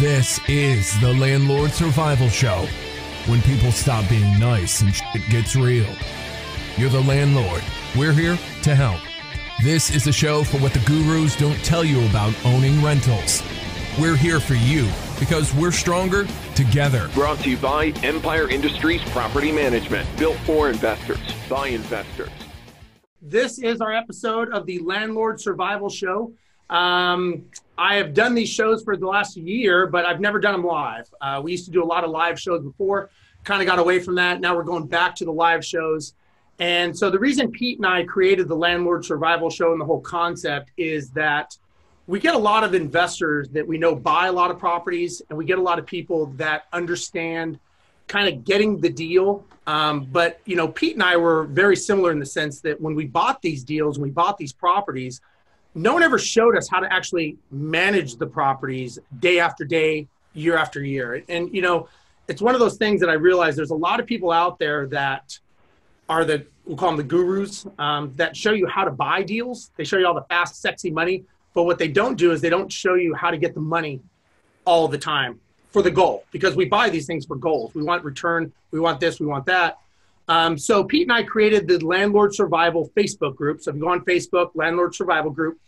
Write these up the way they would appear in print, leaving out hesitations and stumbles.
This is the Landlord Survival Show. When people stop being nice and shit gets real. You're the landlord. We're here to help. This is a show for what the gurus don't tell you about owning rentals. We're here for you because we're stronger together. Brought to you by Empire Industries Property Management. Built for investors, by investors. This is our episode of the Landlord Survival Show. I have done these shows for the last year, but I've never done them live. We used to do a lot of live shows before, kind of got away from that. Now we're going back to the live shows. And so the reason Pete and I created the Landlord Survival Show and the whole concept is that we get a lot of investors that we know buy a lot of properties, and we get a lot of people that understand kind of getting the deal. But, you know, Pete and I were very similar in the sense that when we bought these deals and we bought these properties, no one ever showed us how to actually manage the properties day after day, year after year. And, you know, it's one of those things that I realize there's a lot of people out there that are we'll call them the gurus, that show you how to buy deals. They show you all the fast, sexy money. But what they don't do is they don't show you how to get the money all the time for the goal, because we buy these things for goals. We want return. We want this. We want that. So Pete and I created the Landlord Survival Facebook group. So if you go on Facebook, Landlord Survival Group,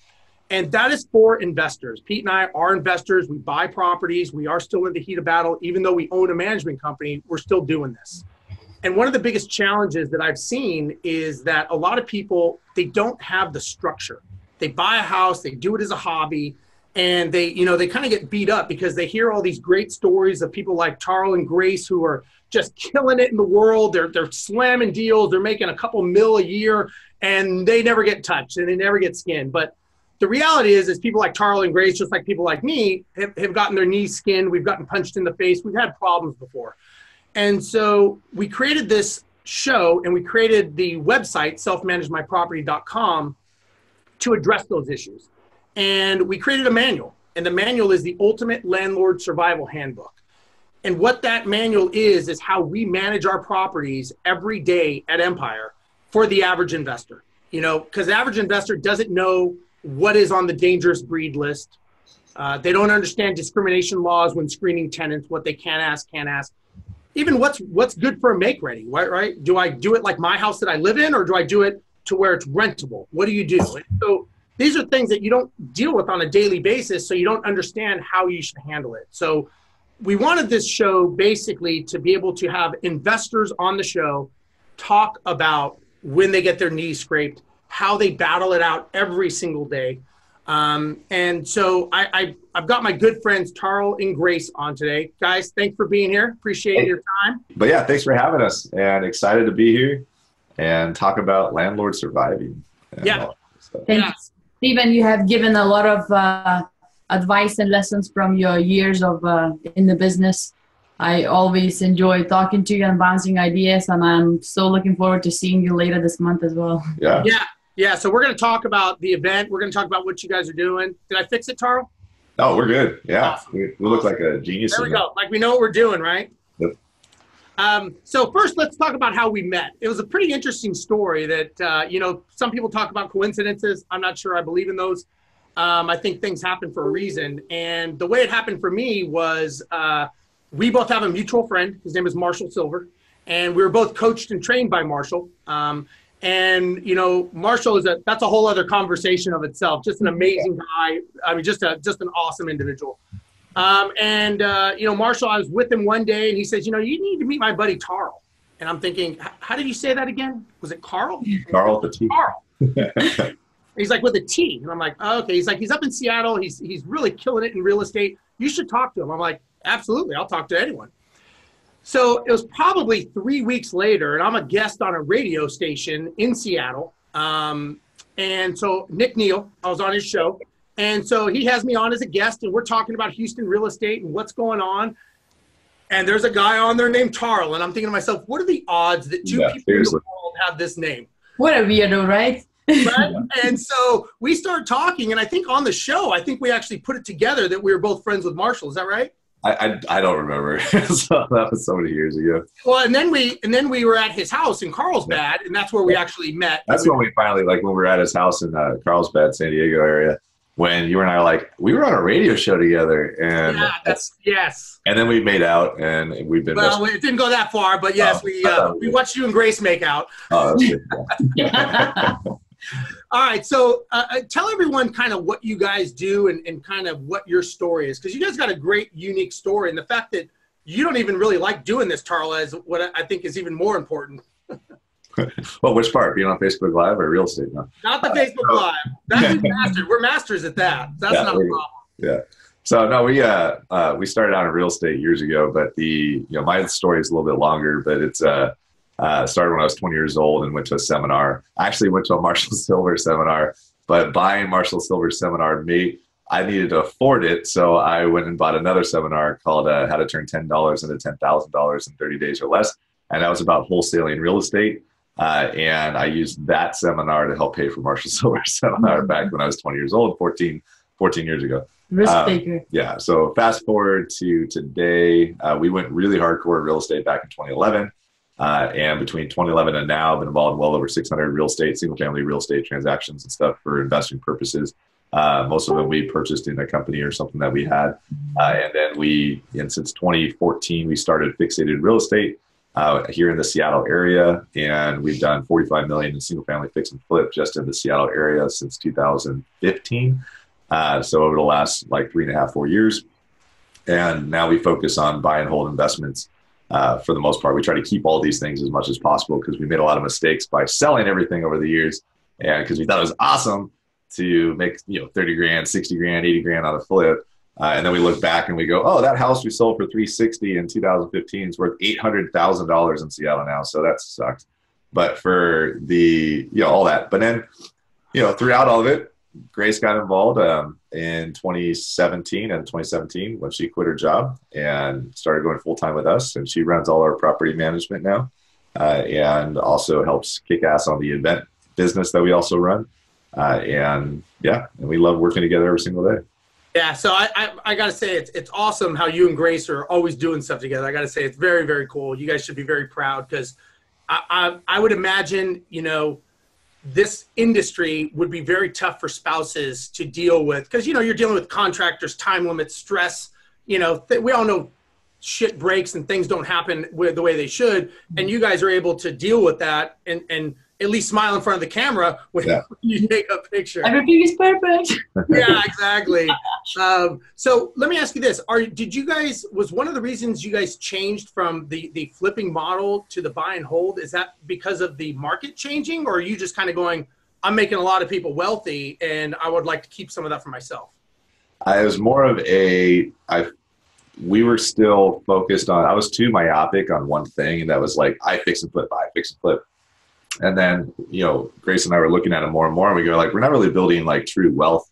and that is for investors. Pete and I are investors. We buy properties. We are still in the heat of battle. Even though we own a management company, we're still doing this. And one of the biggest challenges that I've seen is that a lot of people, they don't have the structure. They buy a house, they do it as a hobby, and they kind of get beat up because they hear all these great stories of people like Tarl and Grace who are just killing it in the world. They're slamming deals. They're making a couple mil a year, and they never get touched and they never get skinned. But the reality is people like Tarl and Grace, just like people like me, have gotten their knees skinned. We've gotten punched in the face. We've had problems before. And so we created this show, and we created the website, selfmanagemyproperty.com, to address those issues. And we created a manual, and the manual is the Ultimate Landlord Survival Handbook. And what that manual is how we manage our properties every day at Empire for the average investor. You know, because the average investor doesn't know what is on the dangerous breed list. They don't understand discrimination laws when screening tenants, what they can ask, can't ask. Even what's good for a make ready, right? Do I do it like my house that I live in, or do I do it to where it's rentable? What do you do? And so these are things that you don't deal with on a daily basis, so you don't understand how you should handle it. So we wanted this show basically to be able to have investors on the show talk about when they get their knees scraped, how they battle it out every single day. And so I've got my good friends Tarl and Grace on today. Guys, thanks for being here. Appreciate your time. But yeah, thanks for having us, and excited to be here and talk about landlord surviving. Yeah. Thanks. Stephen, you have given a lot of advice and lessons from your years of in the business. I always enjoy talking to you and bouncing ideas, and I'm so looking forward to seeing you later this month as well. Yeah. So we're going to talk about the event. We're going to talk about what you guys are doing. Did I fix it, Tarl? Oh, we're good. Yeah. Awesome. We look like a genius. There we go. Like we know what we're doing, right? Yep. So first, let's talk about how we met. It was a pretty interesting story that, you know, some people talk about coincidences. I'm not sure I believe in those. I think things happen for a reason. And the way it happened for me was we both have a mutual friend. His name is Marshall Silver. And we were both coached and trained by Marshall. And, you know, Marshall that's a whole other conversation of itself. Just an amazing guy. I mean, just an awesome individual. You know, Marshall, I was with him one day and he says, you know, you need to meet my buddy Tarl. And I'm thinking, how did you say that again? Was it Carl? Carl with a T. Carl. He's like, with a T. And I'm like, oh, okay. He's like, he's up in Seattle. He's really killing it in real estate. You should talk to him. I'm like, absolutely. I'll talk to anyone. So it was probably 3 weeks later, and I'm a guest on a radio station in Seattle. And so Nick Neal, I was on his show. And so he has me on as a guest, and we're talking about Houston real estate and what's going on. And there's a guy on there named Tarl. And I'm thinking to myself, what are the odds that two people in the world have this name? What a weirdo, right? Right? And so we start talking, and I think on the show, I think we actually put it together that we were both friends with Marshall. Is that right? I don't remember. So that was so many years ago. Well, and then we were at his house in Carlsbad, and that's where we actually met. That's when we finally, like when we were at his house in Carlsbad, San Diego area. when you and I are like, we were on a radio show together, and yes. And then we made out, and we've been. Well, it didn't go that far, but yes, we watched you and Grace make out. Oh, that's good. Yeah. All right, so tell everyone kind of what you guys do and kind of what your story is, because you guys got a great, unique story, and the fact that you don't even really like doing this, Tarl, is what I think is even more important. Well, which part? Being on Facebook Live or real estate? No. Not the Facebook Live. That's mastered. We're masters at that. That's not a problem. Yeah. So no, we started out in real estate years ago, but my story is a little bit longer, but it's started when I was 20 years old and went to a seminar. I actually went to a Marshall Silver seminar, but buying Marshall Silver seminar, I needed to afford it. So I went and bought another seminar called How to Turn $10 into $10,000 in 30 days or less. And that was about wholesaling real estate. And I used that seminar to help pay for Marshall Silver seminar back when I was 20 years old, 14 years ago. Risk taker. Yeah. So fast forward to today, we went really hardcore in real estate back in 2011. And between 2011 and now, I've been involved in well over 600 real estate, single family real estate transactions and stuff for investing purposes. Most of them we purchased in a company or something that we had. And then since 2014, we started Fixated Real Estate here in the Seattle area. And we've done $45 million in single family fix and flip just in the Seattle area since 2015. So over the last like 3.5, 4 years. And now we focus on buy and hold investments. For the most part, we try to keep all these things as much as possible because we made a lot of mistakes by selling everything over the years. And because we thought it was awesome to make, 30 grand, 60 grand, 80 grand on a flip. And then we look back and we go, oh, that house we sold for $360 in 2015 is worth $800,000 in Seattle now. So that sucks. But for all that, but then, throughout all of it, Grace got involved in 2017 when she quit her job and started going full-time with us. And she runs all our property management now and also helps kick ass on the event business that we also run. And we love working together every single day. Yeah, so I got to say, it's awesome how you and Grace are always doing stuff together. I got to say, it's very, very cool. You guys should be very proud because I would imagine, this industry would be very tough for spouses to deal with because, you're dealing with contractors, time limits, stress. We all know shit breaks and things don't happen the way they should. And you guys are able to deal with that and at least smile in front of the camera when you take a picture. Everything is perfect. Yeah, exactly. So let me ask you this. Was one of the reasons you guys changed from the flipping model to the buy and hold, is that because of the market changing, or are you just kind of going, I'm making a lot of people wealthy and I would like to keep some of that for myself? It was more of we were still focused on, I was too myopic on one thing, and that was like, I fix and flip, I fix and flip. And then, Grace and I were looking at it more and more, and we go like, we're not really building like true wealth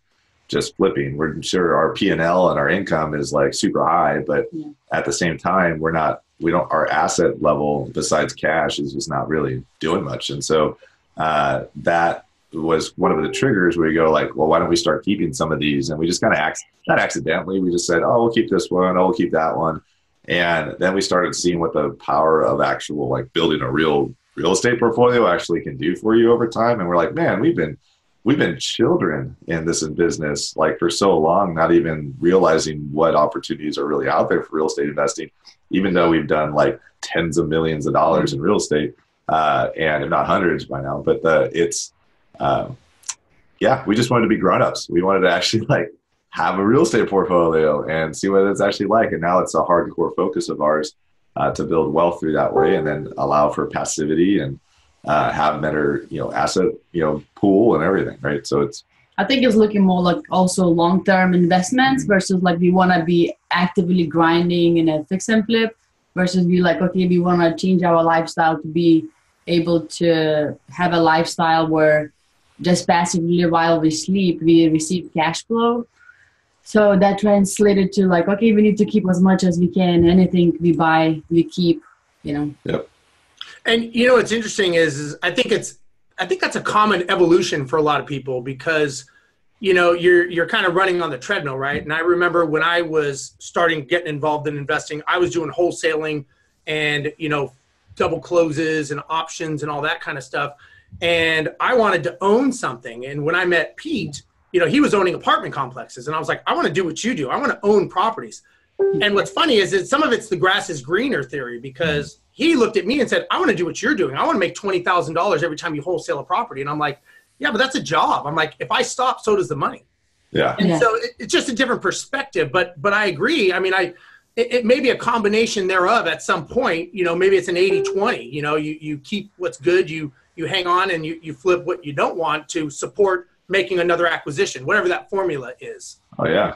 just flipping. We're sure our P&L and our income is like super high, but at the same time, our asset level besides cash is just not really doing much. And so that was one of the triggers where you go like, well, why don't we start keeping some of these? And we just kind of not accidentally, we just said, oh, we'll keep this one, oh, we'll keep that one. And then we started seeing what the power of actual like building a real estate portfolio actually can do for you over time. And we're like, man, we've been children in this business like for so long, not even realizing what opportunities are really out there for real estate investing, even though we've done like tens of millions of dollars in real estate, and if not hundreds by now. But we just wanted to be grown-ups. We wanted to actually like have a real estate portfolio and see what it's actually like. And now it's a hardcore focus of ours. To build wealth through that way, and then allow for passivity and have better, asset, pool and everything, right? So I think it's looking more like also long-term investments versus like we want to be actively grinding in a fix and flip versus we like, okay, we want to change our lifestyle to be able to have a lifestyle where just passively while we sleep, we receive cash flow. So that translated to like, okay, we need to keep as much as we can. Anything we buy, we keep, Yep. And what's interesting is I think that's a common evolution for a lot of people because, you're kind of running on the treadmill, right? And I remember when I was getting involved in investing, I was doing wholesaling and, double closes and options and all that kind of stuff. And I wanted to own something. And when I met Pete, he was owning apartment complexes. And I was like, I want to do what you do. I want to own properties. And what's funny is that some of it's the grass is greener theory, because he looked at me and said, I want to do what you're doing. I want to make $20,000 every time you wholesale a property. And I'm like, yeah, but that's a job. I'm like, if I stop, so does the money. Yeah. And so it's just a different perspective. But I agree. I mean, it may be a combination thereof at some point. Maybe it's an 80-20. You keep what's good, you hang on, and you flip what you don't want to support making another acquisition, whatever that formula is. Oh yeah.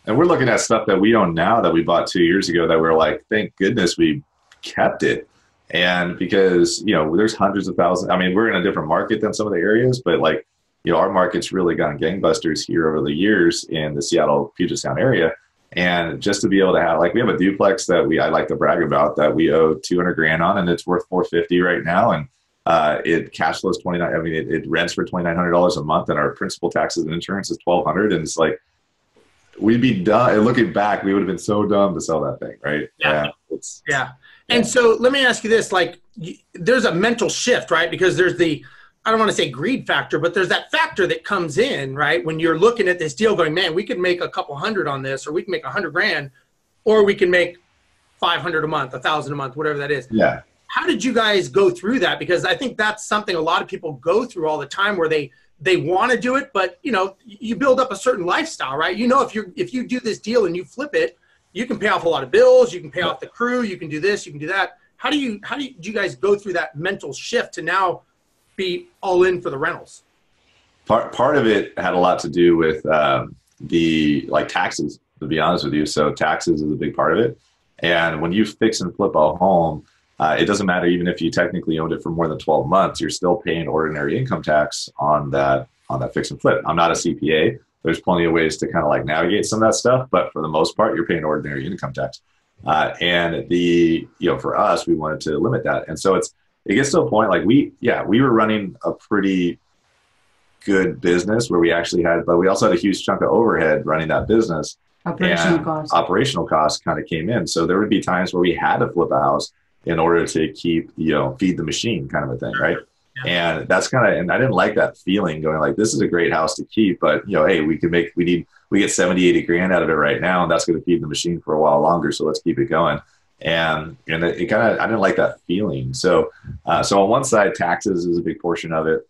And we're looking at stuff that we own now that we bought 2 years ago that we're like, thank goodness we kept it. And because, there's hundreds of thousands. I mean, we're in a different market than some of the areas, but like, our market's really gone gangbusters here over the years in the Seattle, Puget Sound area. And just to be able to have, like, we have a duplex that I like to brag about that we owe $200,000 on, and it's worth $450 right now. And it cash flows it rents for $2,900 a month, and our principal, taxes, and insurance is $1,200. And it's like, we'd be done. And looking back, we would have been so dumb to sell that thing, right? Yeah. And so let me ask you this: like, there's a mental shift, right? Because there's I don't want to say greed factor, but there's that factor that comes in, right? When you're looking at this deal, going, man, we could make a couple hundred on this, or we can make $100,000, or we can make 500 a month, 1,000 a month, whatever that is. Yeah. How did you guys go through that? Because I think that's something a lot of people go through all the time, where they want to do it, but you build up a certain lifestyle, right? If you do this deal and you flip it, you can pay off a lot of bills, you can pay off the crew, you can do this, you can do that. How do you guys go through that mental shift to now be all in for the rentals? Part of it had a lot to do with the taxes, to be honest with you. So taxes is a big part of it. And when you fix and flip a home, it doesn't matter even if you technically owned it for more than 12 months, you're still paying ordinary income tax on that fix and flip. I'm not a CPA. There's plenty of ways to kind of navigate some of that stuff, but for the most part, you're paying ordinary income tax. And for us, we wanted to limit that. And so it gets to a point we were running a pretty good business where we actually had, but we also had a huge chunk of overhead running that business. Operational costs kind of came in. So there would be times where we had to flip a house in order to keep, feed the machine kind of a thing. Right. Yeah. And that's and I didn't like that feeling going this is a great house to keep, but hey, we get 70, 80 grand out of it right now, and that's going to feed the machine for a while longer. So let's keep it going. And I didn't like that feeling. So on one side, taxes is a big portion of it.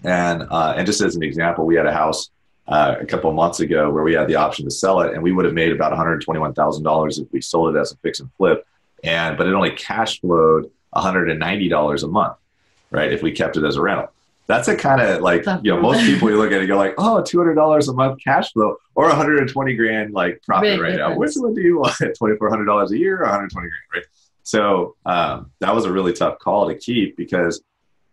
And just as an example, we had a house a couple of months ago where we had the option to sell it, and we would have made about $121,000 if we sold it as a fix and flip. But it only cash flowed $190 a month, right? If we kept it as a rental. That's a kind of most people you look at it go oh, $200 a month cash flow or $120,000 profit big right difference. Now. Which one do you want? $2,400 a year or $120,000, right? So that was a really tough call to keep, because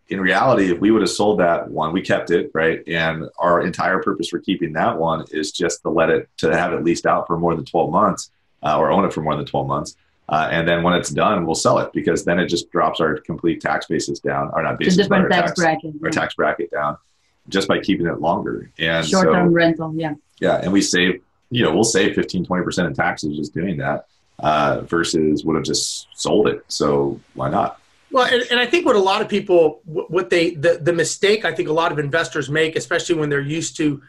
in reality, if we would have sold that one, we kept it, right? And our entire purpose for keeping that one is just to have it leased out for more than 12 months or own it for more than 12 months. And then when it's done, we'll sell it, because then it just drops our complete tax basis down, or not basis, but our tax bracket down, just by keeping it longer. And short-term rental, yeah. Yeah, and we save, we'll save 15-20% in taxes just doing that, versus would have just sold it. So why not? Well, and I think what a lot of people, the mistake I think a lot of investors make, especially when they're used to,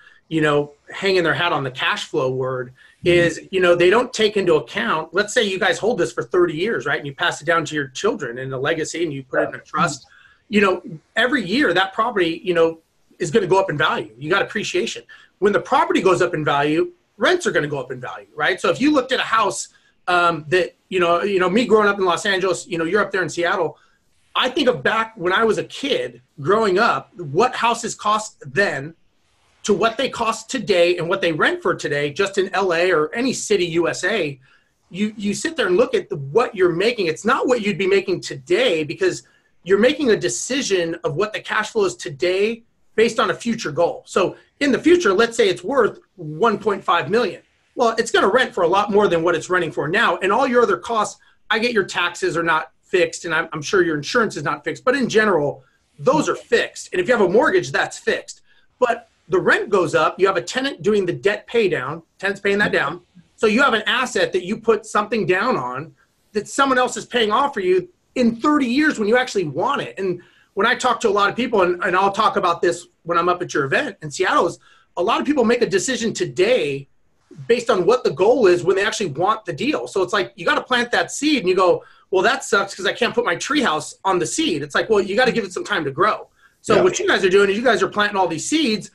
hanging their hat on the cash flow word, is, they don't take into account, let's say you guys hold this for 30 years, right? And you pass it down to your children in a legacy, and you put it in a trust. Every year that property, is going to go up in value. You got appreciation. When the property goes up in value, rents are going to go up in value, right? So if you looked at a house that, me growing up in Los Angeles, you're up there in Seattle, I think of back when I was a kid growing up, what houses cost then to what they cost today and what they rent for today, just in LA or any city, USA, you sit there and look at what you're making. It's not what you'd be making today, because you're making a decision of what the cash flow is today based on a future goal. So in the future, let's say it's worth $1.5 million. Well, it's going to rent for a lot more than what it's renting for now. And all your other costs, I get your taxes are not fixed, and I'm sure your insurance is not fixed, but in general, those are fixed. And if you have a mortgage, that's fixed. But the rent goes up. You have a tenant doing the debt pay down. Tenant's paying that down. So you have an asset that you put something down on that someone else is paying off for you in 30 years when you actually want it. And when I talk to a lot of people, and I'll talk about this when I'm up at your event in Seattle, is a lot of people make a decision today based on what the goal is when they actually want the deal. So it's like, you got to plant that seed and you go, well, that sucks because I can't put my treehouse on the seed. It's like, well, you got to give it some time to grow. So what you guys are doing is you guys are planting all these seeds,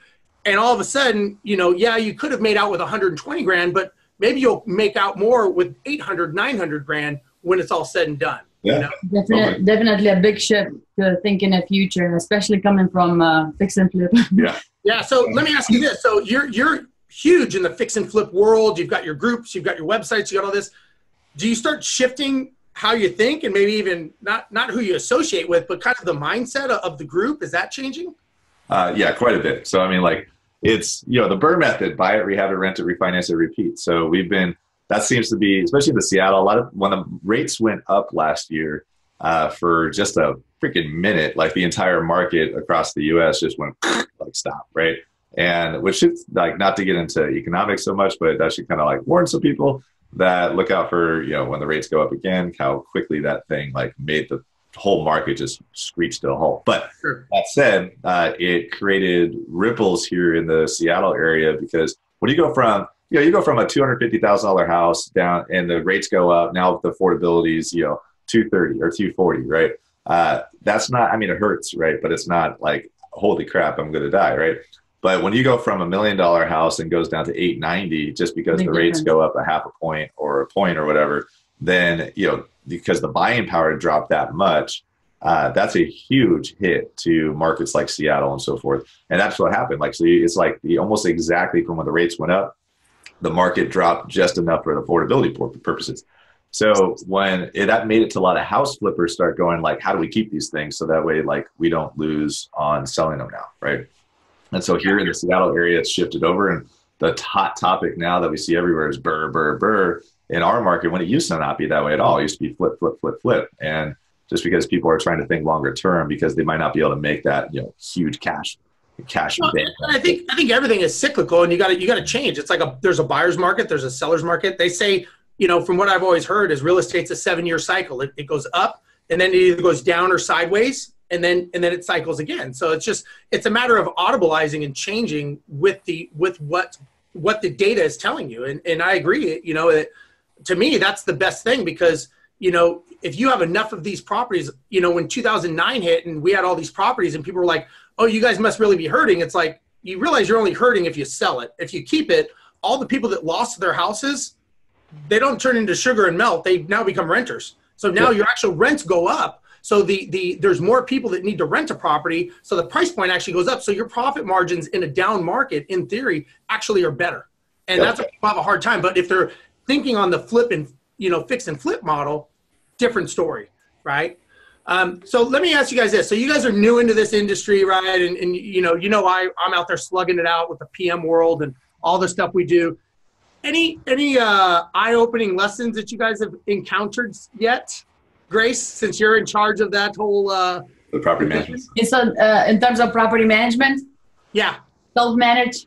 and all of a sudden, you know, yeah, you could have made out with 120 grand, but maybe you'll make out more with 800, 900 grand when it's all said and done. Yeah. You know? Definitely a big shift to think in the future, especially coming from fix and flip. Yeah. So let me ask you this. So you're huge in the fix and flip world. You've got your groups, you've got your websites, you got all this. Do you start shifting how you think, and maybe even not who you associate with, but kind of the mindset of the group? Is that changing? Yeah, quite a bit. So, I mean, like, it's, you know, the BRRRR method: buy it, rehab it, rent it, refinance it, repeat. So that seems to be, especially in the Seattle, when the rates went up last year, for just a freaking minute, like the entire market across the US just went like stop, right? And which is like, not to get into economics so much, but that should kind of like warn some people that look out for, you know, when the rates go up again, how quickly that thing like made the whole market just screech to a halt. But that said, it created ripples here in the Seattle area, because when you go from a $250,000 house down and the rates go up, now with the affordability is, you know, 230 or 240, right? That's not, I mean, it hurts, right? But it's not like, holy crap, I'm going to die, right? But when you go from $1 million house and goes down to 890, just because the rates go up a half a point or a point or whatever, then, you know, because the buying power dropped that much, that's a huge hit to markets like Seattle and so forth. And that's what happened. Like, so it's like almost exactly from when the rates went up, the market dropped just enough for affordability purposes. So that made it to a lot of house flippers start going like, how do we keep these things so that way, like, we don't lose on selling them now, right? And so here in the Seattle area, it's shifted over, and the hot topic now that we see everywhere is BRRRR, BRRRR, BRRRR. In our market, when it used to not be that way at all, it used to be flip, flip, flip, flip. And just because people are trying to think longer term, because they might not be able to make that, you know, huge cash. Well, I think everything is cyclical, and you got to change. It's like there's a buyer's market, there's a seller's market. They say, you know, from what I've always heard, is real estate's a 7-year cycle. It goes up, and then it either goes down or sideways, and then it cycles again. So it's a matter of audibleizing and changing with what the data is telling you. And I agree, you know, to me, that's the best thing, because, you know, if you have enough of these properties, you know, when 2009 hit and we had all these properties and people were like, oh, you guys must really be hurting. It's like, you realize you're only hurting if you sell it. If you keep it, all the people that lost their houses, they don't turn into sugar and melt. They now become renters. So now your actual rents go up. So there's more people that need to rent a property. So the price point actually goes up. So your profit margins in a down market, in theory, actually are better. And that's what people have a hard time. But if they're thinking on the flip and, you know, fix and flip model, different story, right? So let me ask you guys this. So you guys are new into this industry, right? And you know, I'm out there slugging it out with the PM world and all the stuff we do. Any eye-opening lessons that you guys have encountered yet, Grace, since you're in charge of that whole the property management? It's in terms of property management? Yeah. Self-manage.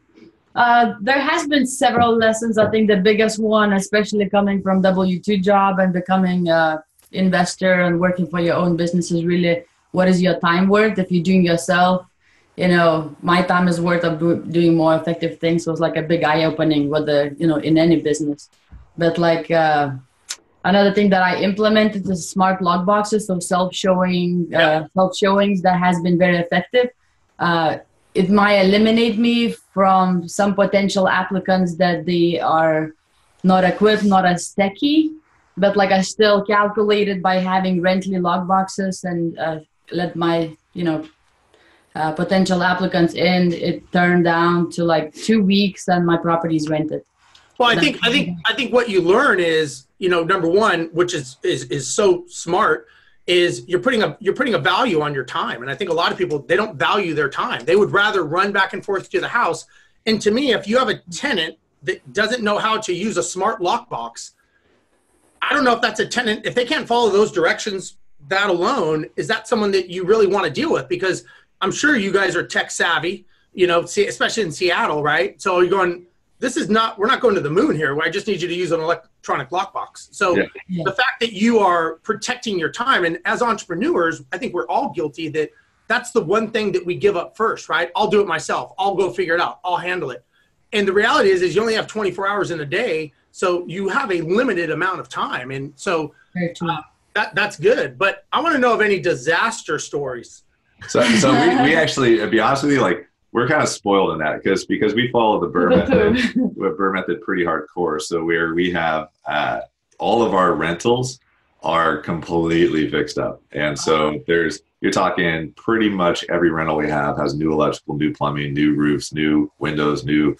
There has been several lessons. I think the biggest one, especially coming from W-2 job and becoming investor and working for your own business, is really, what is your time worth? If you're doing yourself, you know, my time is worth of doing more effective things. So it's like a big eye-opening with you know, in any business. But like another thing that I implemented is smart lock boxes, so self-showings that has been very effective. It might eliminate me from some potential applicants that they are not equipped, not as techy, but like I still calculated by having Rently lock boxes and let my, you know, potential applicants in. It turned down to like 2 weeks and my property's rented. Well, I think what you learn is, you know, number one, which is so smart, is you're putting a value on your time. And I think a lot of people, they don't value their time. They would rather run back and forth to the house. And to me, if you have a tenant that doesn't know how to use a smart lockbox, I don't know if that's a tenant, if they can't follow those directions, that alone, is that someone that you really want to deal with? Because I'm sure you guys are tech savvy, you know, especially in Seattle, right? So you're going, we're not going to the moon here. I just need you to use an electronic lockbox. So the fact that you are protecting your time, and as entrepreneurs, I think we're all guilty that that's the one thing that we give up first, right? I'll do it myself. I'll go figure it out. I'll handle it. And the reality is you only have 24 hours in a day. So you have a limited amount of time. And so that's good. But I want to know of any disaster stories. So we actually, to be honest with you, like, we're kind of spoiled in that because we follow the BRRR method pretty hardcore. So we have all of our rentals are completely fixed up. And so you're talking pretty much every rental we have has new electrical, new plumbing, new roofs, new windows, new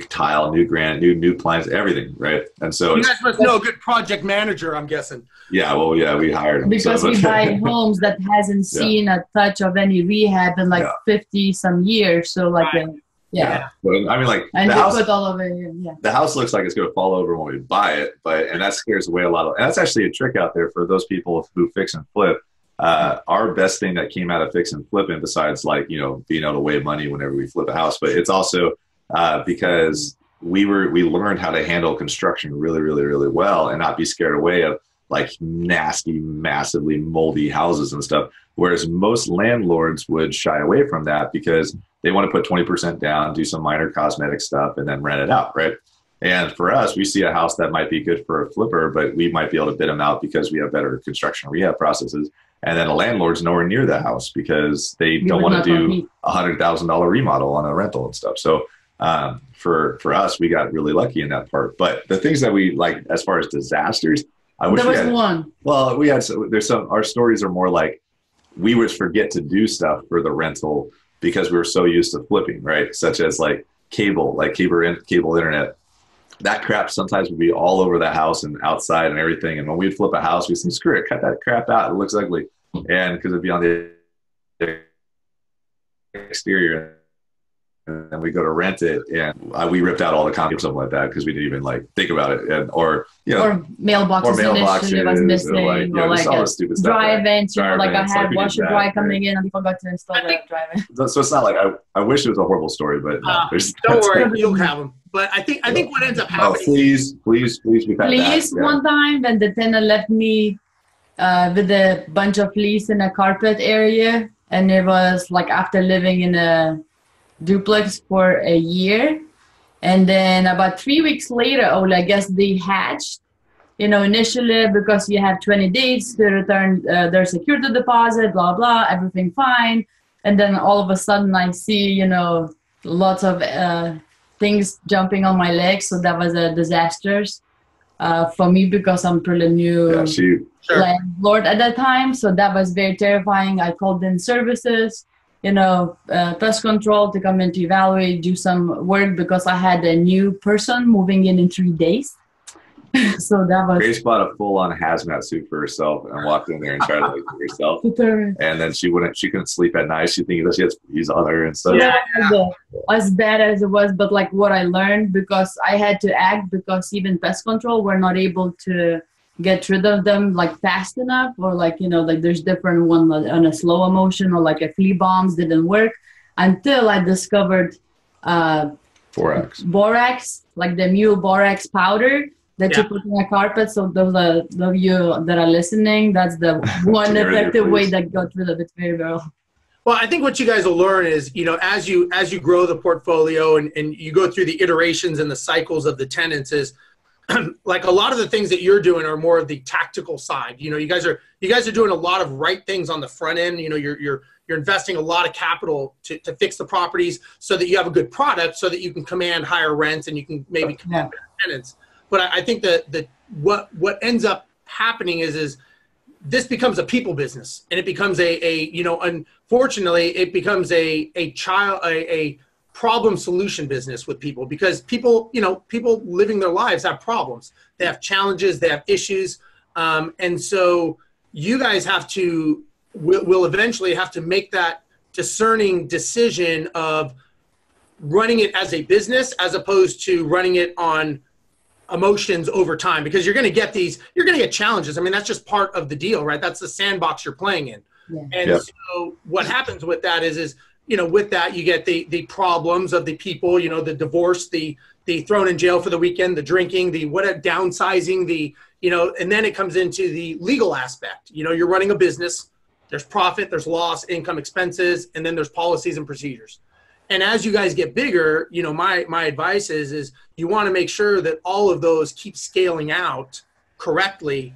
tile, new granite, new appliances, everything, right? And so you guys must know a good project manager, I'm guessing. Yeah, well, yeah, we hired him. Because we buy homes that hasn't seen a touch of any rehab in like 50 some years. So like, But, I mean, like, and the they house, put all of it in, the house looks like it's going to fall over when we buy it, and that scares away a lot of. And that's actually a trick out there for those people who fix and flip. Our best thing that came out of fix and flipping, besides like being able to wave money whenever we flip a house, but it's also because we learned how to handle construction really, really, really well and not be scared away of like nasty, massively moldy houses and stuff. Whereas most landlords would shy away from that because they want to put 20% down, do some minor cosmetic stuff, and then rent it out, right? And for us, we see a house that might be good for a flipper, but we might be able to bid them out because we have better construction rehab processes. And then a landlord's nowhere near the house because they don't want to do $100,000 remodel on a rental and stuff. So for us, we got really lucky in that part. But the things that we like, as far as disasters, I wish we had one. Well, we had our stories are more like we would forget to do stuff for the rental because we were so used to flipping, right? Such as like cable internet. That crap sometimes would be all over the house and outside and everything. And when we'd flip a house, we'd say, screw it, cut that crap out. It looks ugly. And because it'd be on the exterior. And then we go to rent it, and we ripped out all the concrete or something like that because we didn't even like think about it, or mailboxes was missing, or like a dry vents. Like I had washer dry coming in, and we forgot to install the dry vent. So it's not like I wish it was a horrible story, but don't worry, you'll have them. But I think what ends up happening. Oh, please, one time when the tenant left me with a bunch of fleas in a carpet area, and it was like after living in a duplex for a year, and then about 3 weeks later, I guess they hatched, initially because you have 20 days to return their security deposit, blah blah, everything fine, and then all of a sudden I see lots of things jumping on my legs. So that was a disaster for me because I'm pretty new landlord at that time. So that was very terrifying. I called in services, pest control to come in to evaluate, do some work because I had a new person moving in 3 days. So that was. Grace bought a full-on hazmat suit for herself and walked in there and tried to look for herself. And then she couldn't sleep at night. She thinking that she had fleas on her and stuff. Yeah, as bad as it was, but like what I learned, because I had to act because even pest control were not able to get rid of them like fast enough, or like like there's different one on a slow motion, or like a flea bombs didn't work until I discovered borax, like the mule borax powder that you put in a carpet. So those of you that are listening, that's the one effective way that got rid of it very well. Well, I think what you guys will learn is, as you grow the portfolio and you go through the iterations and the cycles of the tenants, is like a lot of the things that you're doing are more of the tactical side. You guys are doing a lot of right things on the front end. You're investing a lot of capital to fix the properties so that you have a good product, so that you can command higher rents and you can maybe command better tenants. But I think that what ends up happening is this becomes a people business, and it becomes unfortunately it becomes a problem solution business with people, because people living their lives have problems. They have challenges, they have issues. And so you guys will eventually have to make that discerning decision of running it as a business as opposed to running it on emotions over time, because you're going to get challenges. I mean, that's just part of the deal, right? That's the sandbox you're playing in. Yeah. And so what happens with that is with that, you get the problems of the people, the divorce, the thrown in jail for the weekend, the drinking, the downsizing, and then it comes into the legal aspect. You're running a business. There's profit, there's loss, income, expenses, and then there's policies and procedures. And as you guys get bigger, you know, my advice is you want to make sure that all of those keep scaling out correctly,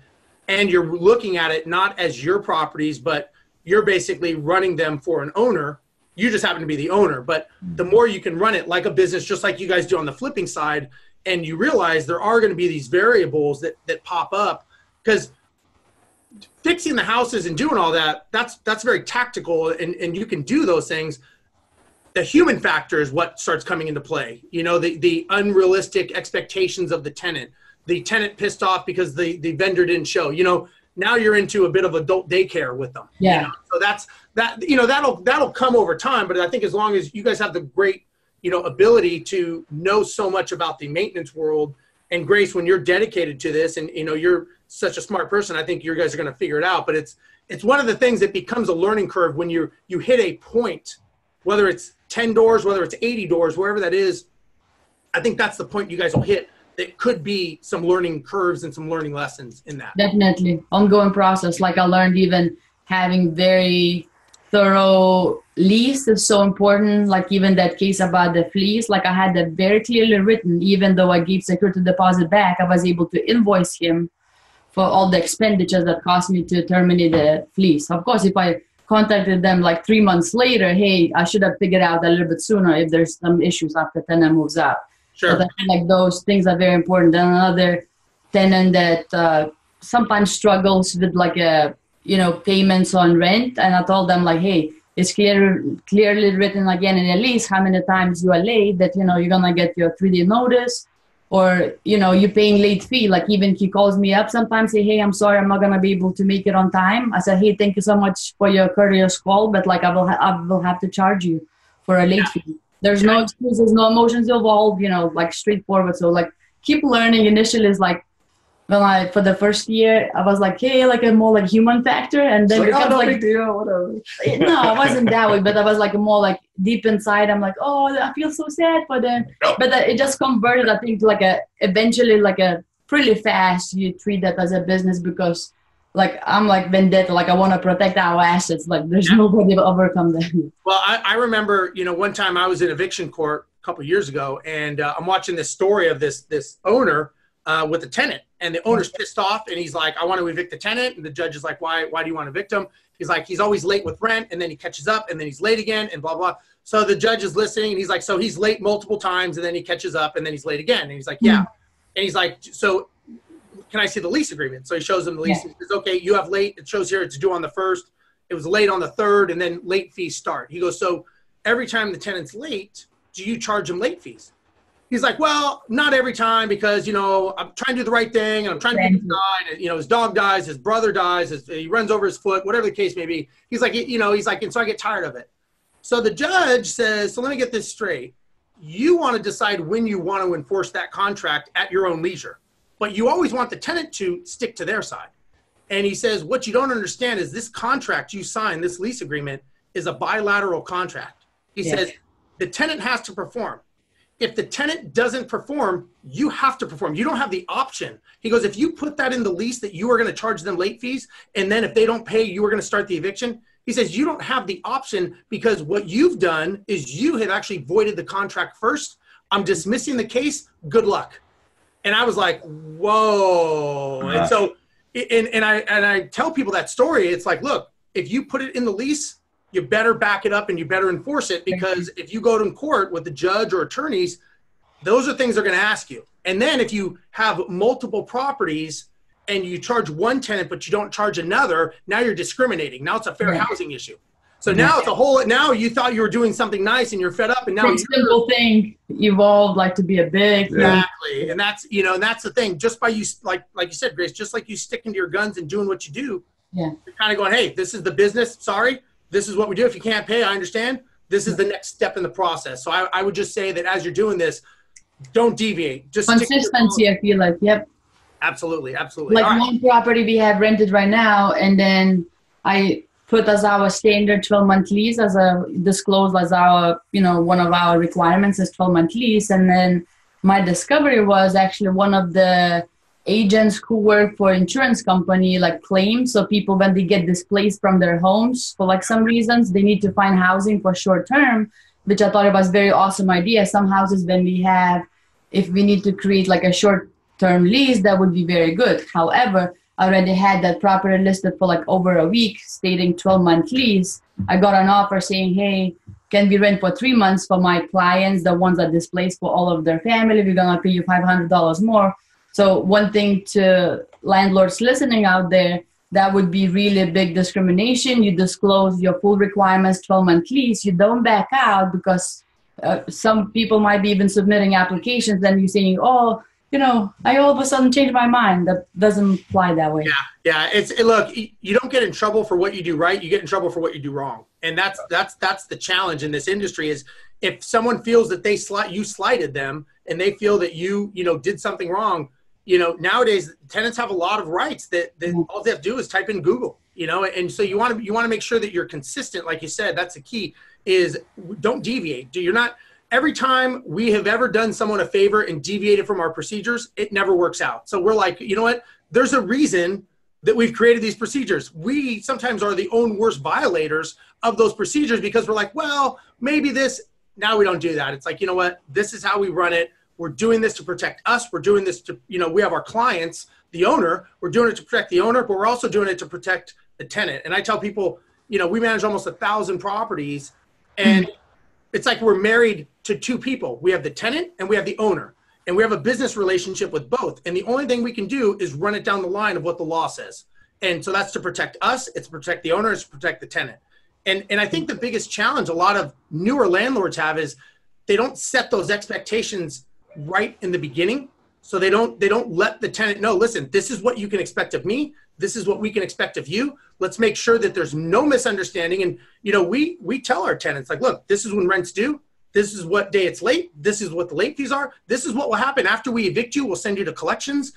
and you're looking at it not as your properties, but you're basically running them for an owner. You just happen to be the owner, but the more you can run it like a business, just like you guys do on the flipping side, and you realize there are going to be these variables that pop up, because fixing the houses and doing all that, that's very tactical, and you can do those things. The human factor is what starts coming into play. You know, the unrealistic expectations of the tenant pissed off because the vendor didn't show. You know, now you're into a bit of adult daycare with them. Yeah. You know? So that, you know, that'll come over time. But I think as long as you guys have the great, you know, ability to know so much about the maintenance world, and Grace, when you're dedicated to this, and you know, you're such a smart person, I think you guys are going to figure it out. But it's one of the things that becomes a learning curve when you hit a point, whether it's 10 doors, whether it's 80 doors, wherever that is. I think that's the point you guys will hit. It could be some learning curves and some learning lessons in that. Definitely. Ongoing process. Like I learned, even having very thorough lease is so important. Like even that case about the fleece, like I had that very clearly written. Even though I gave security deposit back, I was able to invoice him for all the expenditures that cost me to terminate the fleece. Of course, if I contacted them like 3 months later, hey, I should have figured out a little bit sooner if there's some issues after tenant moves out. Sure. So I feel like those things are very important. Then another tenant that sometimes struggles with like payments on rent, and I told them like, hey, it's clearly written again in the lease how many times you are late, that, you know, you're gonna get your 3-day notice, or, you know, you're paying late fee. Like even he calls me up sometimes, say, hey, I'm sorry, I'm not gonna be able to make it on time. I said, hey, thank you so much for your courteous call, but like I will have to charge you for a late fee. There's no excuses, no emotions involved, you know, like straightforward. So like keep learning. Initially is like, when for the first year, I was like, hey, like a more like human factor. And then like, becomes no like, big deal, whatever. No, I wasn't that way, but I was like more like deep inside. I'm like, oh, I feel so sad for them. But it just converted, I think, like eventually like a pretty fast, you treat that as a business, because like I'm like vendetta, like I want to protect our assets. Like there's nobody will overcome that. Well, I remember, you know, one time I was in eviction court a couple of years ago, and I'm watching this story of this owner with a tenant, and the owner's pissed off, and he's like, I want to evict the tenant. And the judge is like, why do you want to evict him? He's like, he's always late with rent, and then he catches up, and then he's late again, and blah, blah. So the judge is listening, and he's like, so he's late multiple times, and then he catches up, and then he's late again. And he's like, yeah. And he's like, so can I see the lease agreement? So he shows him the lease. He says, okay, you have late. It shows here it's due on the 1st. It was late on the 3rd, and then late fees start. He goes, so every time the tenant's late, do you charge him late fees? He's like, well, not every time, because, you know, I'm trying to do the right thing, and I'm trying to be the guy, and, you know, his dog dies, his brother dies, he runs over his foot, whatever the case may be. He's like, you know, and so I get tired of it. So the judge says, so let me get this straight. You want to decide when you want to enforce that contract at your own leisure, but you always want the tenant to stick to their side. And he says, what you don't understand is this contract you sign, this lease agreement, is a bilateral contract. He says the tenant has to perform. If the tenant doesn't perform, you have to perform. You don't have the option. He goes, if you put that in the lease that you are going to charge them late fees, and then if they don't pay, you are going to start the eviction. He says, you don't have the option, because what you've done is you have actually voided the contract first. I'm dismissing the case. Good luck. And I was like, whoa. And so, and I tell people that story. It's like, look, if you put it in the lease, you better back it up and you better enforce it, because if you go to court with the judge or attorneys, those are things they're going to ask you. And then if you have multiple properties and you charge one tenant but you don't charge another, now you're discriminating. Now it's a fair housing issue. So now it's a whole, now you thought you were doing something nice and you're fed up, and now the simple thing evolved like to be a big thing. Exactly. And that's, you know, and that's the thing. Just by you, like you said, Grace, just like you sticking to your guns and doing what you do, you're kind of going, hey, this is the business. Sorry. This is what we do. If you can't pay, I understand. This is the next step in the process. So I would just say that as you're doing this, don't deviate. Just consistency, I feel like. Yep. Absolutely. Absolutely. Like one property we have rented right now, and then I put as our standard 12-month lease, as a disclosed as our, you know, one of our requirements is 12-month lease. And then my discovery was actually one of the agents who work for insurance company like claims. So people, when they get displaced from their homes for like some reasons, they need to find housing for short term, which I thought it was very awesome idea. Some houses when we have, if we need to create like a short term lease, that would be very good. However, I already had that property listed for like over a week stating 12-month lease. I got an offer saying, hey, can we rent for 3 months for my clients, the ones that displaced for all of their family? We're going to pay you $500 more. So one thing to landlords listening out there, that would be really a big discrimination. You disclose your full requirements, 12-month lease. You don't back out because some people might be even submitting applications and you're saying, oh, you know, I all of a sudden changed my mind. That doesn't fly that way. Yeah. Look, you don't get in trouble for what you do right. You get in trouble for what you do wrong. And that's the challenge in this industry is if someone feels that you slighted them and they feel that you did something wrong, nowadays tenants have a lot of rights that all they have to do is type in Google, and so you want to make sure that you're consistent. Like you said, that's the key is don't deviate. Every time we have ever done someone a favor and deviated from our procedures, it never works out. So we're like, you know what? There's a reason that we've created these procedures. We sometimes are the own worst violators of those procedures because we're like, well, maybe this. Now we don't do that. It's like, you know what? This is how we run it. We're doing this to protect us. We're doing this to, we have our clients, the owner. We're doing it to protect the owner, but we're also doing it to protect the tenant. And I tell people, we manage almost 1,000 properties, and it's like we're married to two people. We have the tenant and we have the owner, and we have a business relationship with both. And the only thing we can do is run it down the line of what the law says. And so that's to protect us. It's to protect the owner. It's to protect the tenant. And I think the biggest challenge a lot of newer landlords have is they don't set those expectations right in the beginning. So they don't let the tenant know, listen, this is what you can expect of me. This is what we can expect of you. Let's make sure that there's no misunderstanding. And, we tell our tenants, like, look, this is when rent's due. This is what day it's late. This is what the late fees are. This is what will happen after we evict you. We'll send you to collections.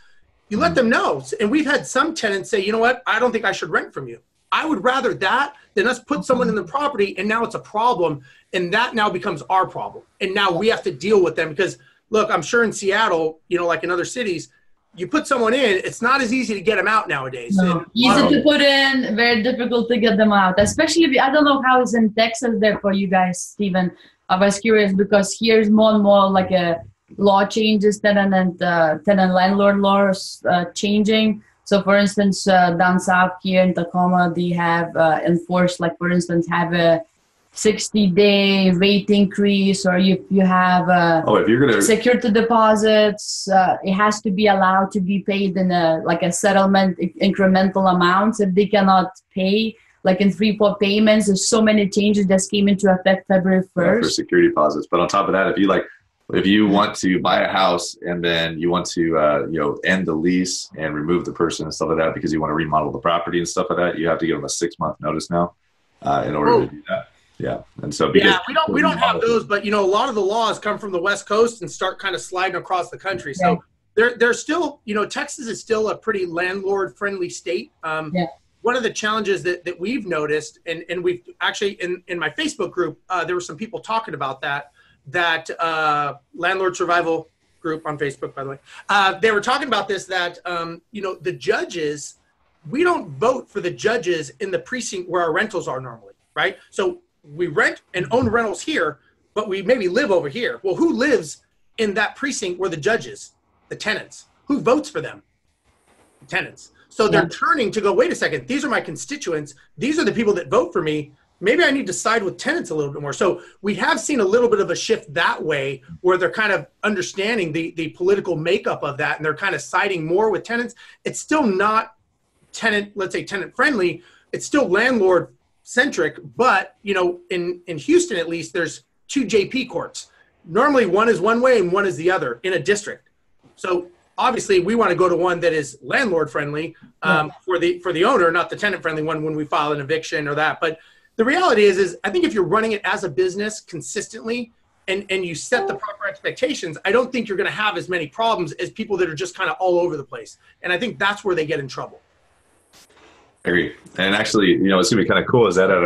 You let them know. And we've had some tenants say, you know what? I don't think I should rent from you. I would rather that than us put someone in the property and now it's a problem. And that now becomes our problem. And now we have to deal with them because, look, I'm sure in Seattle, like in other cities, you put someone in, it's not as easy to get them out nowadays. No. Easy to put in, very difficult to get them out. Especially, I don't know how it's in Texas there for you guys, Stephen. I was curious because here's more and more like a law changes, tenant landlord laws changing. So for instance, down south here in Tacoma, they have enforced, like for instance, have a 60-day rate increase, or if you have if you're gonna security deposits, it has to be allowed to be paid in a settlement incremental amounts. If they cannot pay, like in 3-4 payments, there's so many changes that came into effect February 1st. For security deposits. But on top of that, if you want to buy a house and then you want to end the lease and remove the person and stuff like that because you want to remodel the property and stuff like that, you have to give them a 6-month notice now in order to do that. Yeah, and so because we don't have those, but a lot of the laws come from the West Coast and start kind of sliding across the country. So they're still, Texas is still a pretty landlord-friendly state. One of the challenges that we've noticed, and we've actually in my Facebook group, there were some people talking about that landlord survival group on Facebook, by the way. They were talking about this, that the judges, we don't vote for the judges in the precinct where our rentals are normally, right? So we rent and own rentals here, but we maybe live over here. Well, who lives in that precinct where the judges? The tenants. Who votes for them? The tenants. So they're turning to go, wait a second, these are my constituents. These are the people that vote for me. Maybe I need to side with tenants a little bit more. So we have seen a little bit of a shift that way where they're kind of understanding the political makeup of that, and they're kind of siding more with tenants. It's still not let's say tenant friendly. It's still landlord centric, but in Houston at least, there's 2 JP courts. Normally one is one way and one is the other in a district. So obviously we want to go to one that is landlord friendly for the owner, not the tenant friendly one when we file an eviction or that. But the reality is I think if you're running it as a business consistently and you set the proper expectations, I don't think you're going to have as many problems as people that are just kind of all over the place. And I think that's where they get in trouble. I agree. And actually, it's going to be kind of cool is that at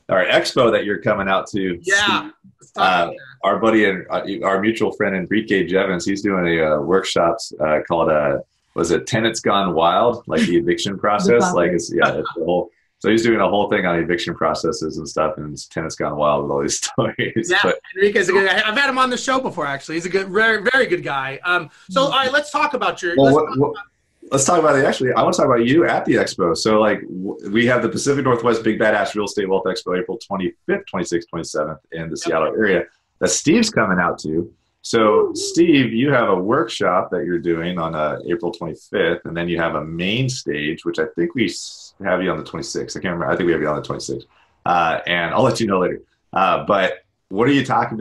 our Expo that you're coming out to. Yeah. Our buddy and our mutual friend Enrique Jevons, he's doing a workshops called was it Tenants Gone Wild, like the eviction process? Like it's the whole. So he's doing a whole thing on eviction processes and stuff, and it's Tenants Gone Wild with all these stories. Yeah, but, Enrique's a good guy. I've had him on the show before, actually. He's a good, very, very good guy. So, all right, let's talk about your. Let's talk about it. Actually, I want to talk about you at the Expo. So, like, we have the Pacific Northwest Big Badass Real Estate Wealth Expo, April 25th, 26th, 27th in the Seattle area that Steve's coming out to. So, Steve, you have a workshop that you're doing on April 25th, and then you have a main stage, which I think we have you on the 26th. I can't remember. I think we have you on the 26th. And I'll let you know later. But what are you talking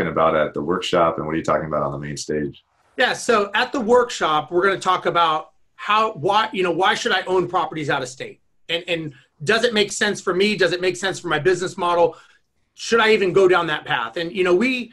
about at the workshop, and what are you talking about on the main stage? Yeah, so at the workshop, we're going to talk about why should I own properties out of state? And does it make sense for me? Does it make sense for my business model? Should I even go down that path? And, we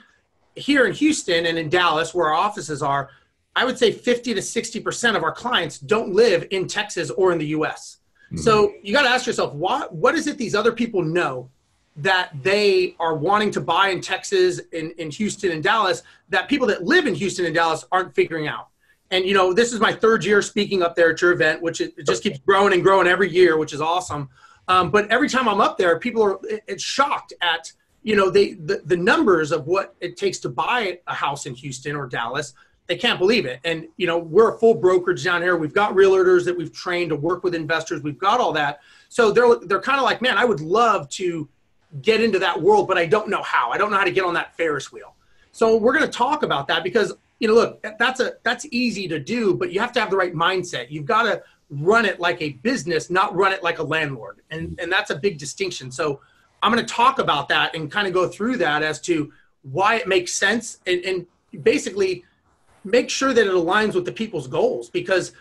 here in Houston and in Dallas, where our offices are, I would say 50 to 60% of our clients don't live in Texas or in the US. Mm-hmm. So you got to ask yourself, what is it these other people know that they are wanting to buy in Texas, in Houston and Dallas, that people that live in Houston and Dallas aren't figuring out? And, this is my third year speaking up there at your event, which it just keeps growing and growing every year, which is awesome. But every time I'm up there, people are shocked at, the numbers of what it takes to buy a house in Houston or Dallas. They can't believe it. And, we're a full brokerage down here. We've got realtors that we've trained to work with investors. We've got all that. So they're kind of like, man, I would love to get into that world, but I don't know how. I don't know how to get on that Ferris wheel. So we're going to talk about that because, look, that's easy to do, but you have to have the right mindset. You've got to run it like a business, not run it like a landlord. And that's a big distinction. So I'm going to talk about that and kind of go through that as to why it makes sense and basically make sure that it aligns with the people's goals, because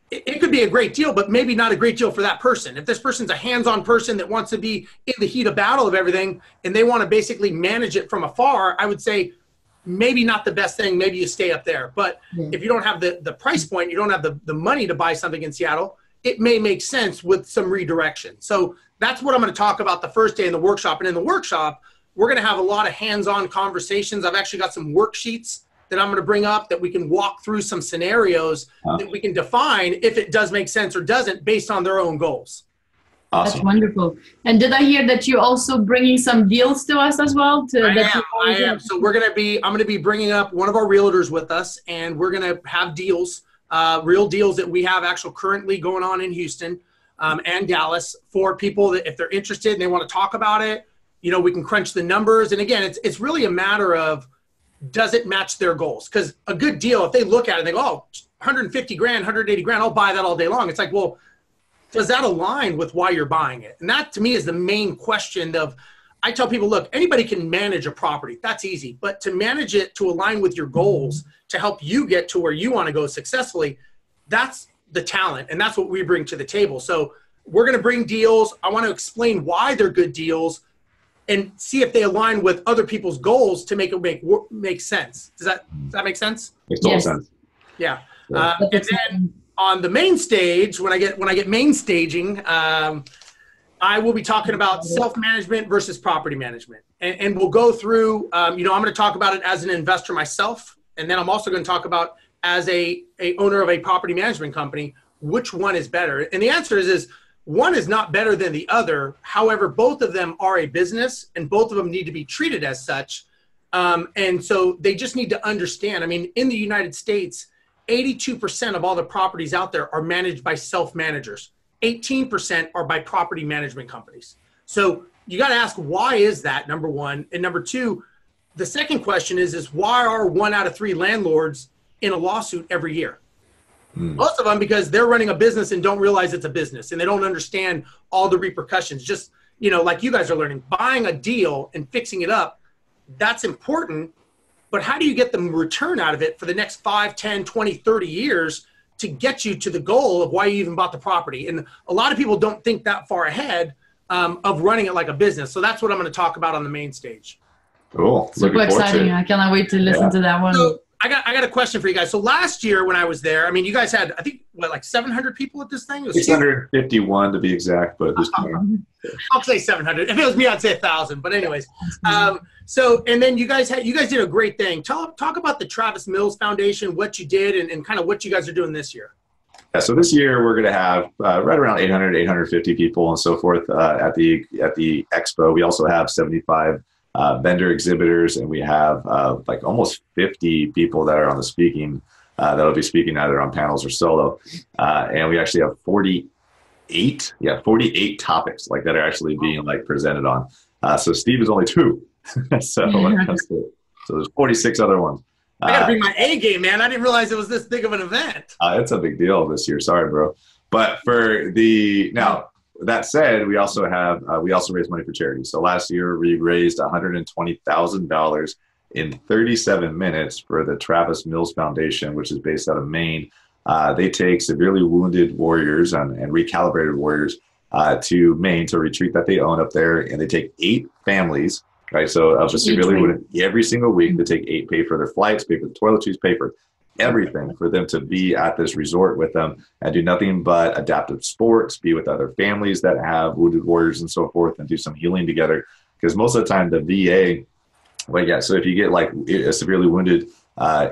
it could be a great deal, but maybe not a great deal for that person. If this person's a hands-on person that wants to be in the heat of battle of everything and they want to basically manage it from afar, I would say maybe not the best thing. Maybe you stay up there. But if you don't have the price point, you don't have the money to buy something in Seattle, it may make sense with some redirection. So that's what I'm going to talk about the first day in the workshop. And in the workshop, we're going to have a lot of hands-on conversations. I've actually got some worksheets that I'm going to bring up that we can walk through some scenarios that we can define if it does make sense or doesn't based on their own goals. Awesome. That's wonderful. And did I hear that you're also bringing some deals to us as well? I am. So I'm going to be bringing up one of our realtors with us, and we're going to have deals, real deals that we have actually currently going on in Houston and Dallas for people that if they're interested and they want to talk about it, we can crunch the numbers. And again, it's really a matter of, does it match their goals? Because a good deal, if they look at it and they go, oh, 150 grand, 180 grand, I'll buy that all day long. It's like, well, does that align with why you're buying it? And that to me is the main question of, I tell people, look, anybody can manage a property. That's easy. But to manage it to align with your goals, to help you get to where you want to go successfully, that's the talent. And that's what we bring to the table. So we're going to bring deals. I want to explain why they're good deals and see if they align with other people's goals to make it make sense. Does that make sense? Makes total sense. Yeah. And then on the main stage, when I get main staging, I will be talking about self-management versus property management. And we'll go through, I'm going to talk about it as an investor myself. And then I'm also going to talk about as a owner of a property management company, which one is better? And the answer is one is not better than the other. However, both of them are a business and both of them need to be treated as such. And so they just need to understand. I mean, in the United States, 82% of all the properties out there are managed by self-managers. 18% are by property management companies. So you got to ask, why is that, number one? And number two, the second question is why are 1 out of 3 landlords in a lawsuit every year? Most of them because they're running a business and don't realize it's a business and they don't understand all the repercussions. Just, like you guys are learning, buying a deal and fixing it up, that's important. But how do you get the return out of it for the next 5, 10, 20, 30 years to get you to the goal of why you even bought the property? And a lot of people don't think that far ahead of running it like a business. So that's what I'm going to talk about on the main stage. Cool. Super exciting. I cannot wait to listen to that one. So I got a question for you guys. So last year when I was there, I mean, you guys had, I think, like 700 people at this thing? It was 651 to be exact, but just I'll say 700. If it was me, I'd say 1,000. But anyways, so and then you guys did a great thing. Talk about the Travis Mills Foundation, what you did, and kind of what you guys are doing this year. Yeah, so this year we're going to have right around 800, 850 people and so forth at the Expo. We also have 75 vendor exhibitors, and we have like almost 50 people that are on the speaking that'll be speaking either on panels or solo. And we actually have 48 topics like that are actually being like presented on. So Steve is only 2. So there's 46 other ones. I got to bring my A game, man. I didn't realize it was this big of an event. It's a big deal this year. Sorry, bro. But now, that said, we also raise money for charity. So last year we raised $120,000 in 37 minutes for the Travis Mills Foundation, which is based out of Maine. They take severely wounded warriors and recalibrated warriors to Maine, to a retreat that they own up there. And they take 8 families. Right, so of the severely wounded every single week. They take 8, pay for their flights, pay for the toiletries, pay for everything for them to be at this resort with them and do nothing but adaptive sports, be with other families that have wounded warriors and so forth, and do some healing together. Because most of the time the VA, so if you get like severely wounded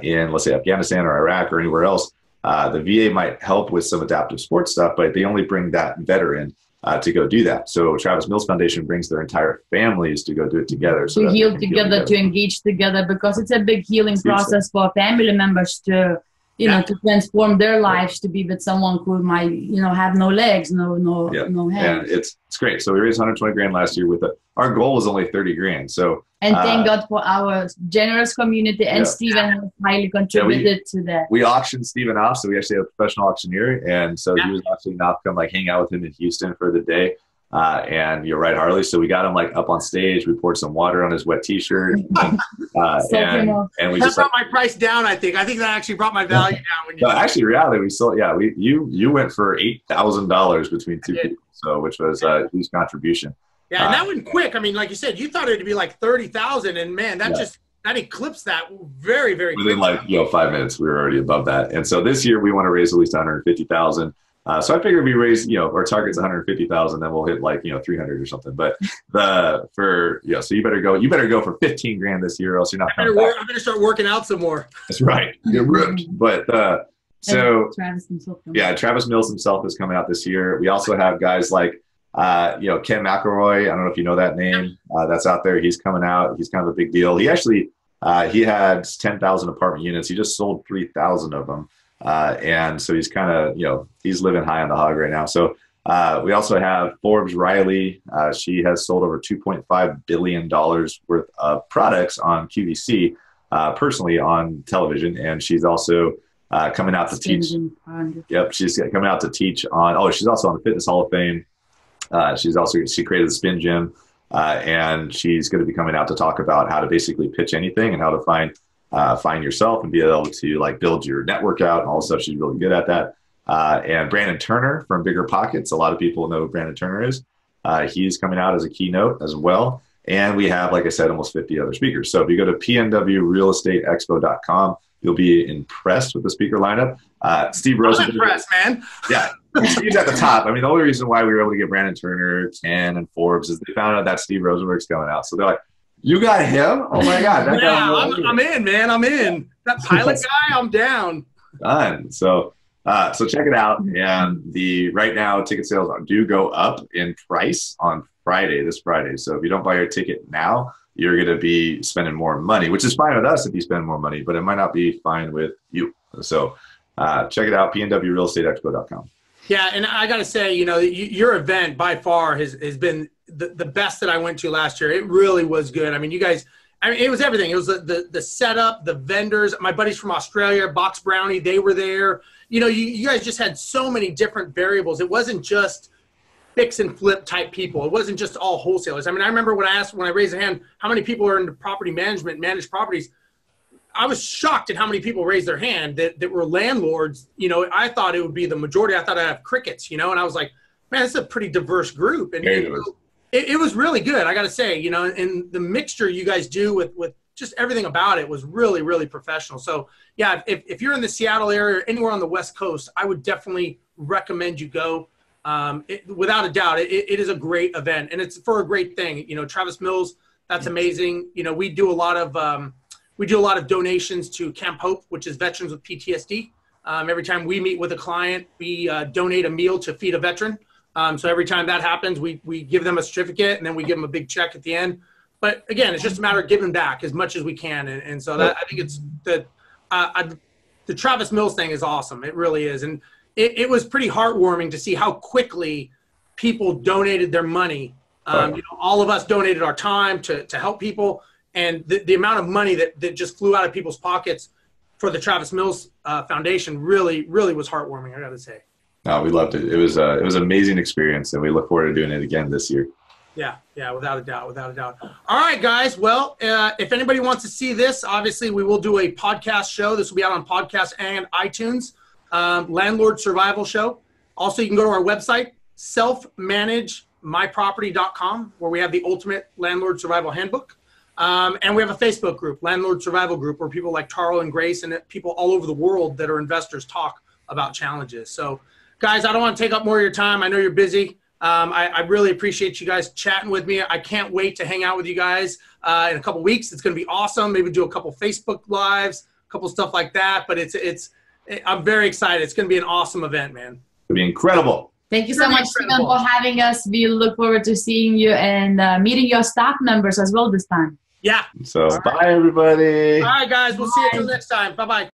in, let's say, Afghanistan or Iraq or anywhere else, the VA might help with some adaptive sports stuff, but they only bring that veteran to go do that. So Travis Mills Foundation brings their entire families to go do it together. So to heal together, to engage together, because it's a big healing process for family members to, to transform their lives, to be with someone who might, have no legs, no hands. Yeah, it's great. So we raised 120 grand last year with it. Our goal was only 30 grand. So and thank God for our generous community, and Stephen has highly contributed to that. We auctioned Stephen off, so we actually have a professional auctioneer, and so he was actually not come like hang out with him in Houston for the day. And you're right, Harley. So we got him like up on stage. We poured some water on his wet T-shirt, and we just brought my price down. I think that actually brought my value down. When you actually, reality, we sold. Yeah, you went for $8,000 between 2 people, so which was a huge contribution. Yeah, and that went quick. I mean, like you said, you thought it'd be like 30,000, and man, that eclipsed that very, very quickly. Within 5 minutes, we were already above that. And so this year we want to raise at least 150,000. So I figured we raise, our target's 150,000, then we'll hit 300 or something. But so you better go for 15 grand this year, or else you're not. I better start working out some more. That's right. You're ripped. But Travis himself. Travis Mills himself is coming out this year. We also have guys like Ken McElroy. I don't know if you know that name. That's out there. He's coming out. He's kind of a big deal. He actually he had 10,000 apartment units. He just sold 3,000 of them. And so he's kind of, he's living high on the hog right now. So we also have Forbes Riley. She has sold over $2.5 billion worth of products on QVC, personally on television. And she's also coming out to teach. Yep, she's coming out to teach on, she's also on the Fitness Hall of Fame. She created the Spin Gym, and she's going to be coming out to talk about how to basically pitch anything and how to find yourself and be able to build your network out and all that stuff. She's really good at that. And Brandon Turner from Bigger Pockets. A lot of people know who Brandon Turner is. He's coming out as a keynote as well. And we have, like I said, almost 50 other speakers. So if you go to pnwrealestateexpo.com, you'll be impressed with the speaker lineup. Steve Rosenberg. I'm impressed, man. Yeah. Steve's at the top. I mean, the only reason why we were able to get Brandon Turner, Ken, and Forbes is they found out that Steve Rosenberg's coming out. So they're like, you got him? Oh my God. I'm in, man. I'm in. That pilot guy, I'm down. Done. So check it out. And right now ticket sales do go up in price on this Friday. So if you don't buy your ticket now, you're going to be spending more money, which is fine with us if you spend more money, but it might not be fine with you. So check it out, pnwrealestateexpo.com. Yeah, and I got to say, your event by far has been the best that I went to last year. It really was good. I mean, you guys, it was everything. It was the setup, the vendors. My buddies from Australia, Box Brownie, they were there. You guys just had so many different variables. It wasn't just fix and flip type people. It wasn't just all wholesalers. I mean, I remember when I raised a hand, how many people are into property management, managed properties. I was shocked at how many people raised their hand that were landlords. I thought it would be the majority. I thought I'd have crickets, and I was like, man, it's a pretty diverse group. And it was really good. I got to say, and the mixture you guys do with just everything about it was really, really professional. So yeah, if you're in the Seattle area or anywhere on the West Coast, I would definitely recommend you go. Without a doubt, it is a great event, and it's for a great thing. Travis Mills, that's amazing. We do a lot of donations to Camp Hope, which is veterans with PTSD. Every time we meet with a client, we donate a meal to feed a veteran. So every time that happens, we give them a certificate, and then we give them a big check at the end. But again, it's just a matter of giving back as much as we can. And so that, I think it's the Travis Mills thing is awesome. It really is. And it was pretty heartwarming to see how quickly people donated their money. All of us donated our time to help people. And the amount of money that just flew out of people's pockets for the Travis Mills Foundation really was heartwarming, I got to say. No, we loved it. It was an amazing experience, and we look forward to doing it again this year. Yeah, without a doubt. All right, guys. Well, if anybody wants to see this, obviously we will do a podcast show. This will be out on podcast and iTunes. Landlord Survival Show. Also, you can go to our website, selfmanagemyproperty.com, where we have the ultimate landlord survival handbook. And we have a Facebook group, Landlord Survival Group, where people like Tarl and Grace and people all over the world that are investors talk about challenges. So, guys, I don't want to take up more of your time. I know you're busy. I really appreciate you guys chatting with me. I can't wait to hang out with you guys in a couple weeks. It's going to be awesome. Maybe do a couple Facebook Lives, a couple stuff like that. But I'm very excited. It's going to be an awesome event, man. It'll be incredible. Thank you so much, Stephen, for having us. We look forward to seeing you and meeting your staff members as well this time. Yeah. So, bye, everybody. All right, guys. We'll see you until next time. Bye-bye.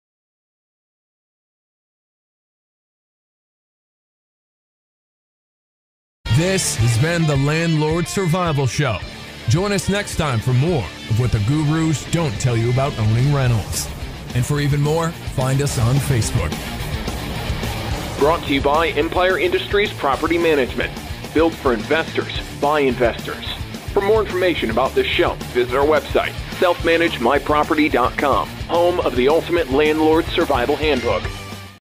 This has been the Landlord Survival Show. Join us next time for more of what the gurus don't tell you about owning rentals. And for even more, find us on Facebook. Brought to you by Empire Industries Property Management. Built for investors, by investors. For more information about this show, visit our website, selfmanagemyproperty.com, home of the ultimate landlord survival handbook.